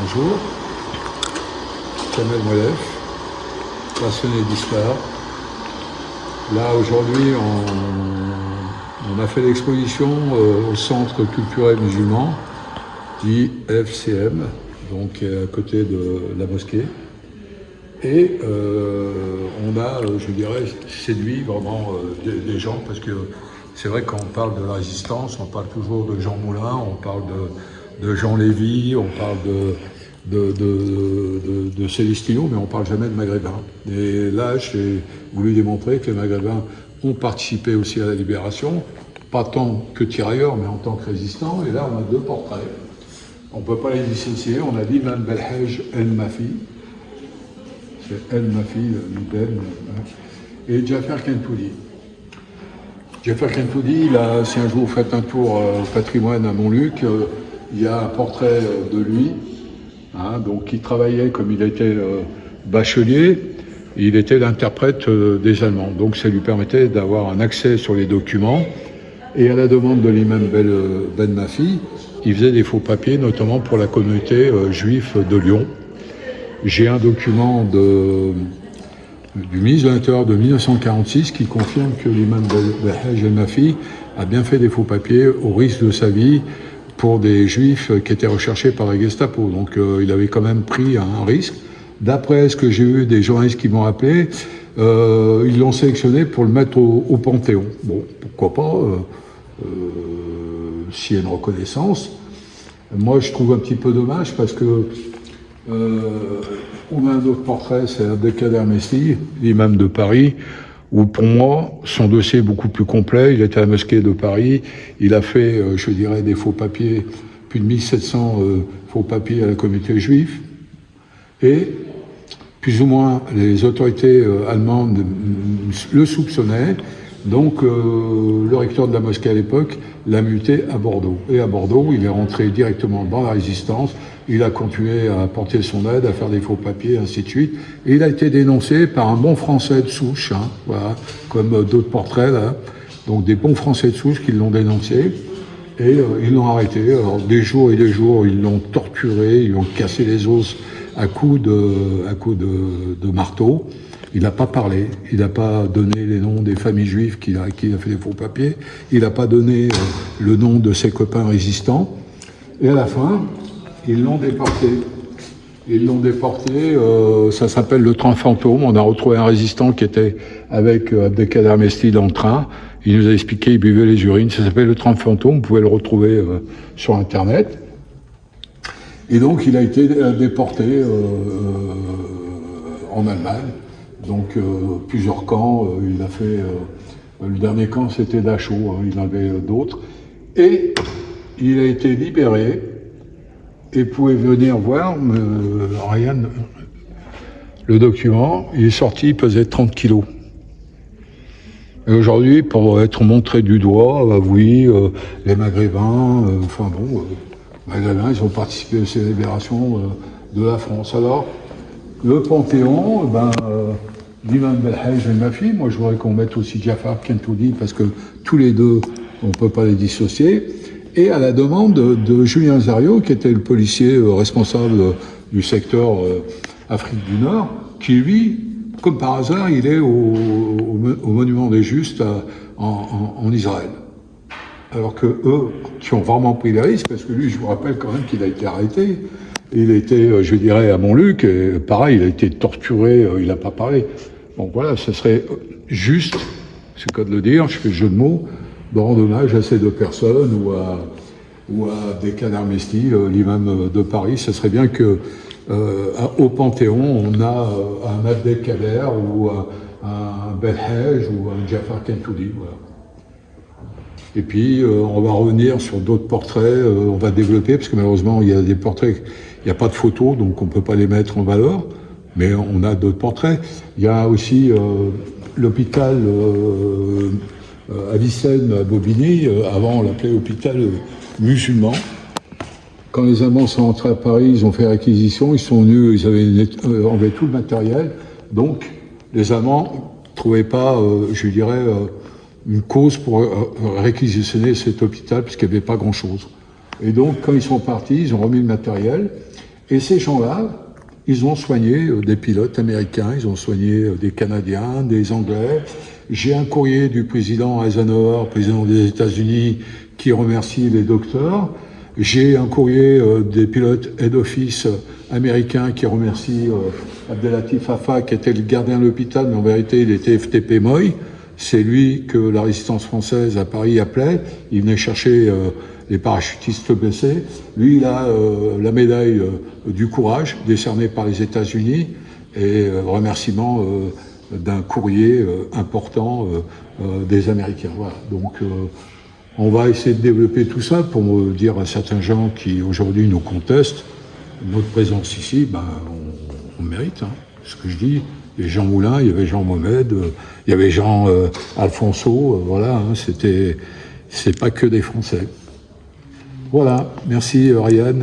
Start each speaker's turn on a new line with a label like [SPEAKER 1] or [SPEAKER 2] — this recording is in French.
[SPEAKER 1] bonjour. Kamel Moalef, passionné d'histoire. Là, aujourd'hui, on a fait l'exposition au Centre culturel musulman, dit FCM, donc à côté de la mosquée. Et on a, je dirais, séduit vraiment des gens, parce que c'est vrai quand on parle de la résistance, on parle toujours de Jean Moulin, on parle de Jean Lévy, on parle de Célestino, mais on ne parle jamais de Maghrébins. Et là, j'ai voulu démontrer que les Maghrébins ont participé aussi à la libération, pas tant que tirailleurs, mais en tant que résistants. Et là, on a deux portraits. On ne peut pas les dissocier. On a l'imam Belhaj El Mafi, c'est El Mafi, l'Ibn, et Jafar Kentoudi. Jafar Kentoudi, là, si un jour vous faites un tour au patrimoine à Montluc, il y a un portrait de lui, hein, donc il travaillait comme il était bachelier, il était l'interprète des Allemands, donc ça lui permettait d'avoir un accès sur les documents, et à la demande de l'imam Ben Mafi, il faisait des faux papiers, notamment pour la communauté juive de Lyon. J'ai un document du ministre de l'Intérieur de 1946 qui confirme que l'imam Belhaj El Mafi a bien fait des faux papiers au risque de sa vie pour des juifs qui étaient recherchés par la Gestapo. Donc il avait quand même pris un risque. D'après ce que j'ai eu des journalistes qui m'ont appelé, ils l'ont sélectionné pour le mettre au Panthéon. Bon, pourquoi pas, s'il y a une reconnaissance. Moi, je trouve un petit peu dommage parce que on a un autre portrait, c'est Abdelkader Mesli, l'imam de Paris, où pour moi, son dossier est beaucoup plus complet. Il était à la mosquée de Paris, il a fait, je dirais, des faux papiers, plus de 1700 faux papiers à la communauté juive, et plus ou moins les autorités allemandes le soupçonnaient, donc le recteur de la mosquée à l'époque l'a muté à Bordeaux. Et à Bordeaux, il est rentré directement dans la résistance, il a continué à apporter son aide, à faire des faux papiers, ainsi de suite. Et il a été dénoncé par un bon Français de souche, hein, voilà, comme d'autres portraits là. Donc des bons Français de souche qui l'ont dénoncé. Et ils l'ont arrêté. Alors des jours et des jours, ils l'ont torturé, ils lui ont cassé les os à coups de marteau. Il n'a pas parlé, il n'a pas donné les noms des familles juives qui a fait des faux papiers, il n'a pas donné le nom de ses copains résistants. Et à la fin, ils l'ont déporté. Ils l'ont déporté, ça s'appelle le train fantôme. On a retrouvé un résistant qui était avec Abdelkader Mesli dans le train. Il nous a expliqué, il buvait les urines. Ça s'appelle le train fantôme, vous pouvez le retrouver sur Internet. Et donc, il a été déporté en Allemagne. Donc, plusieurs camps. Il a fait... le dernier camp, c'était Dachau. Hein, il en avait d'autres. Et il a été libéré. Et vous pouvez venir voir, Ryan, le document, il est sorti, il pesait 30 kilos. Et aujourd'hui, pour être montré du doigt, oui, les Maghrébins, enfin bon, Maghrébins, ils ont participé aux célébrations de la France. Alors, le Panthéon, l'imam Belhaj El Mafi, moi je voudrais qu'on mette aussi Jafar Kentoudi, parce que tous les deux, on ne peut pas les dissocier. Et à la demande de Julien Zario, qui était le policier responsable du secteur Afrique du Nord, qui lui, comme par hasard, il est au Monument des Justes en Israël. Alors que eux, qui ont vraiment pris les risques, parce que lui, je vous rappelle quand même qu'il a été arrêté, il était, je dirais, à Montluc, et pareil, il a été torturé, il n'a pas parlé. Bon voilà, ce serait juste, c'est le cas de le dire, je fais le jeu de mots, de rendre hommage à ces deux personnes ou à Abdelkader Mesli, l'imam de Paris. Ce serait bien que au Panthéon, on a un Abdelkader ou un Belhaj ou un Jafar Kentoudi. Voilà. Et puis, on va revenir sur d'autres portraits, on va développer, parce que malheureusement, il y a des portraits, il n'y a pas de photos, donc on ne peut pas les mettre en valeur, mais on a d'autres portraits. Il y a aussi l'hôpital Avicenne à Bobigny, avant on l'appelait hôpital musulman. Quand les Allemands sont entrés à Paris, ils ont fait réquisition, ils sont venus, ils avaient enlevé tout le matériel, donc les Allemands ne trouvaient pas, je dirais, une cause pour réquisitionner cet hôpital, puisqu'il n'y avait pas grand-chose. Et donc, quand ils sont partis, ils ont remis le matériel, Et ces gens-là, ils ont soigné des pilotes américains, ils ont soigné des Canadiens, des Anglais. J'ai un courrier du président Eisenhower, président des États-Unis, qui remercie les docteurs. J'ai un courrier des pilotes head office américains qui remercie Abdelatif Afa, qui était le gardien de l'hôpital, mais en vérité, il était FTP Moy. C'est lui que la résistance française à Paris appelait. Il venait chercher les parachutistes blessés. Lui, il a la médaille du courage décernée par les États-Unis et remerciement d'un courrier important des Américains. Voilà. Donc, on va essayer de développer tout ça pour dire à certains gens qui aujourd'hui nous contestent, notre présence ici, ben, on mérite, hein, ce que je dis. Il y avait Jean Moulin, il y avait Jean Mohamed, il y avait Jean Alfonso, voilà, hein, c'est pas que des Français. Voilà, merci Ryan.